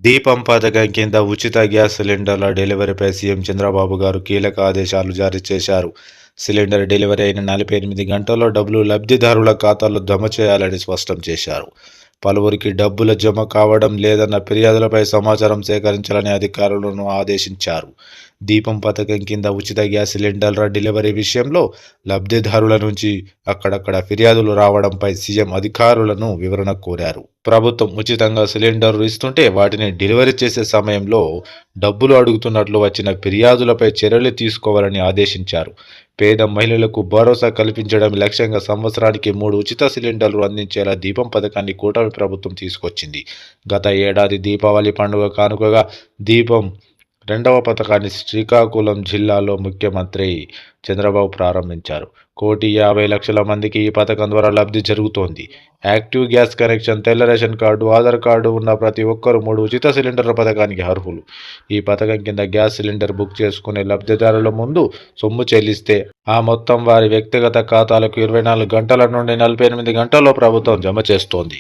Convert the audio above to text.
దీపం పథకం కింద ఉచిత గ్యాస్ సిలిండర్ల డెలివరీపై సీఎం చంద్రబాబు గారు కీలక ఆదేశాలు జారీ చేశారు. సిలిండర్ డెలివరీ అయిన 48 గంటల్లో డబ్బులు లబ్ధిదారుల ఖాతాలో జమ చేయాలని స్పష్టం చేశారు. పలువురికి డబ్బుల జమ కావడం లేదన్న ఫిర్యాదులపై సమాచారం సేకరించాలని అధికారులను ఆదేశించారు. దీపం పథకం కింద ఉచిత గ్యాస్ సిలిండర్ల డెలివరీ విషయంలో లబ్ధిదారుల నుంచి అక్కడక్కడ ఫిర్యాదులు రావడంపై సీఎం అధికారులను వివరణ కోరారు. ప్రభుత్వం ఉచితంగా సిలిండర్లు ఇస్తుంటే వాటిని డెలివరీ చేసే సమయంలో డబ్బులు అడుగుతున్నట్లు వచ్చిన ఫిర్యాదులపై చర్యలు తీసుకోవాలని ఆదేశించారు. పేద మహిళలకు భరోసా కల్పించడం లక్ష్యంగా సంవత్సరానికి 3 ఉచిత సిలిండర్లు అందించేలా దీపం పథకాన్ని కూటమి ప్రభుత్వం తీసుకొచ్చింది. గత ఏడాది దీపావళి పండుగ కానుకగా దీపం రెండవ పథకాన్ని శ్రీకాకుళం జిల్లాలో ముఖ్యమంత్రి చంద్రబాబు ప్రారంభించారు. 1,50,00,000 మందికి ఈ పథకం ద్వారా లబ్ధి జరుగుతోంది. యాక్టివ్ గ్యాస్ కనెక్షన్, తెల్ల రేషన్ కార్డు, ఆధార్ కార్డు ఉన్న ప్రతి ఒక్కరూ 3 ఉచిత సిలిండర్ల పథకానికి అర్హులు. ఈ పథకం కింద గ్యాస్ సిలిండర్ బుక్ చేసుకునే లబ్ధిదారుల ముందు సొమ్ము చెల్లిస్తే ఆ మొత్తం వారి వ్యక్తిగత ఖాతాలకు 24 గంటల నుండి 48 గంటల్లో ప్రభుత్వం జమ చేస్తోంది.